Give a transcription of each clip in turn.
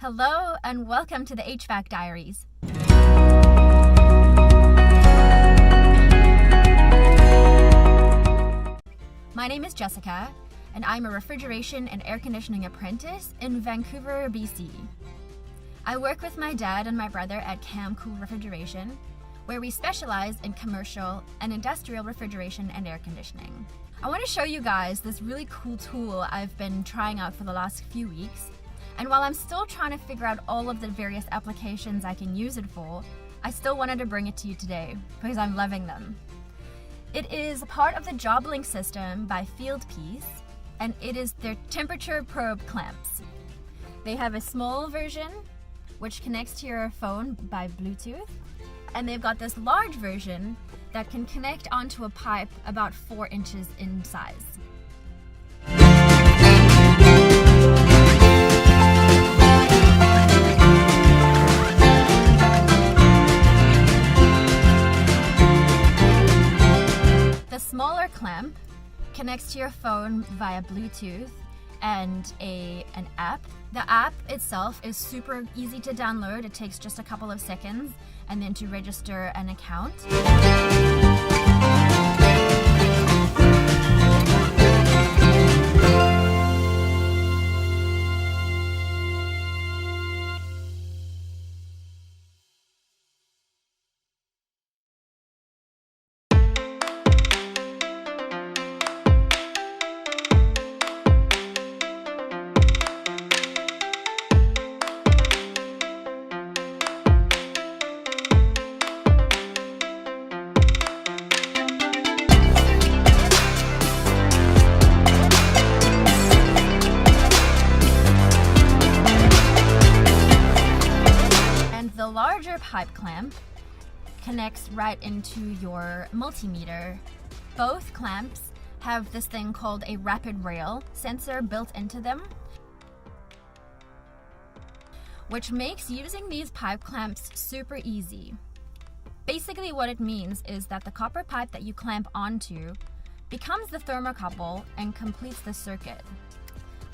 Hello and welcome to the HVAC Diaries. My name is Jessica and I'm a refrigeration and air conditioning apprentice in Vancouver, BC. I work with my dad and my brother at Cool Refrigeration, where we specialize in commercial and industrial refrigeration and air conditioning. I want to show you guys this really cool tool I've been trying out for the last few weeks. And while I'm still trying to figure out all of the various applications I can use it for, I still wanted to bring it to you today because I'm loving them. It is part of the Job Link system by Fieldpiece, and it is their temperature probe clamps. They have a small version which connects to your phone by Bluetooth, and they've got this large version that can connect onto a pipe about 4 inches in size. The smaller clamp connects to your phone via Bluetooth and an app. The app itself is super easy to download. It takes just a couple of seconds and then to register an account. The larger pipe clamp connects right into your multimeter. Both clamps have this thing called a rapid rail sensor built into them, which makes using these pipe clamps super easy. Basically what it means is that the copper pipe that you clamp onto becomes the thermocouple and completes the circuit.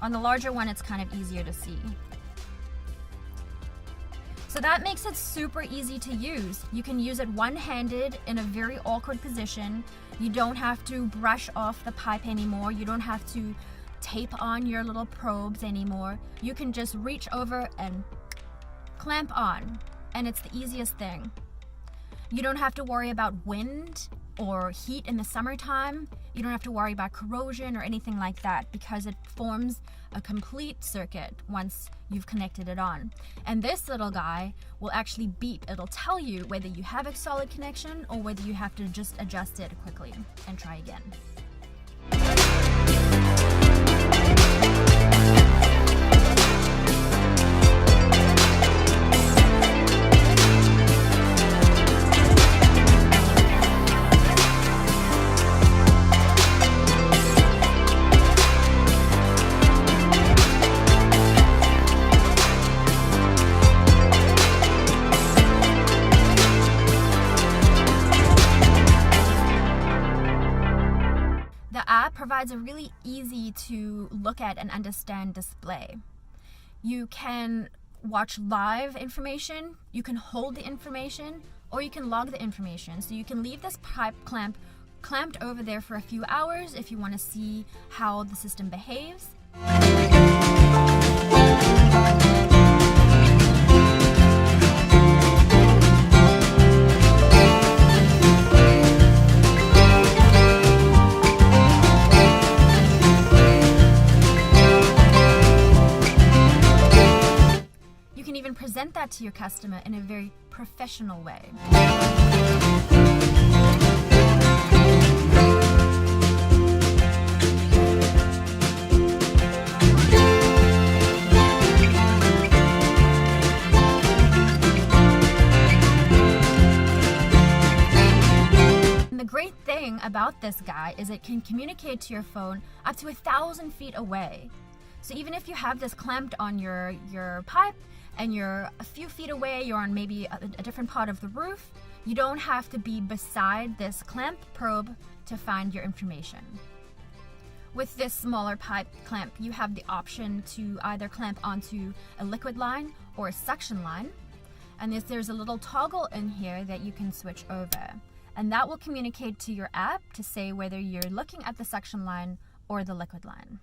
On the larger one, it's kind of easier to see. So that makes it super easy to use. You can use it one-handed in a very awkward position. You don't have to brush off the pipe anymore. You don't have to tape on your little probes anymore. You can just reach over and clamp on, and it's the easiest thing. You don't have to worry about wind or heat in the summertime. You don't have to worry about corrosion or anything like that because it forms a complete circuit once you've connected it on. And this little guy will actually beep. It'll tell you whether you have a solid connection or whether you have to just adjust it quickly and try again. The app provides a really easy to look at and understand display. You can watch live information, you can hold the information, or you can log the information. So you can leave this pipe clamp clamped over there for a few hours if you want to see how the system behaves. Present that to your customer in a very professional way. And the great thing about this guy is it can communicate to your phone up to 1,000 feet away. So even if you have this clamped on your pipe, and you're a few feet away, you're on maybe a different part of the roof, you don't have to be beside this clamp probe to find your information. With this smaller pipe clamp, you have the option to either clamp onto a liquid line or a suction line. And there's a little toggle in here that you can switch over. And that will communicate to your app to say whether you're looking at the suction line or the liquid line.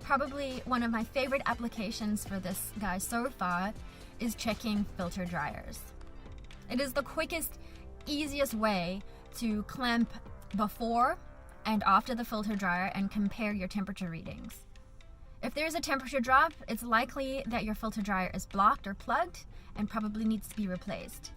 Probably one of my favorite applications for this guy so far is checking filter dryers. It is the quickest, easiest way to clamp before and after the filter dryer and compare your temperature readings. If there's a temperature drop, it's likely that your filter dryer is blocked or plugged and probably needs to be replaced.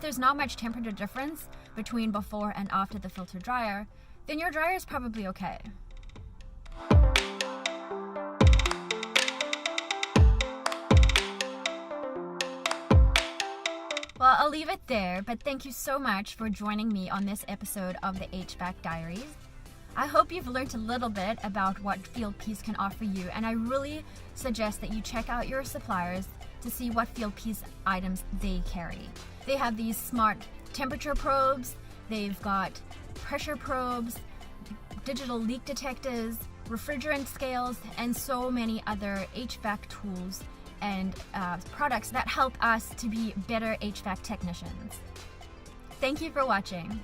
There's not much temperature difference between before and after the filter dryer, then your dryer is probably okay. Well, I'll leave it there, but thank you so much for joining me on this episode of the HVAC Diaries. I hope you've learned a little bit about what Fieldpiece can offer you, and I really suggest that you check out your suppliers to see what Fieldpiece items they carry. They have these smart temperature probes, they've got pressure probes, digital leak detectors, refrigerant scales, and so many other HVAC tools and products that help us to be better HVAC technicians. Thank you for watching.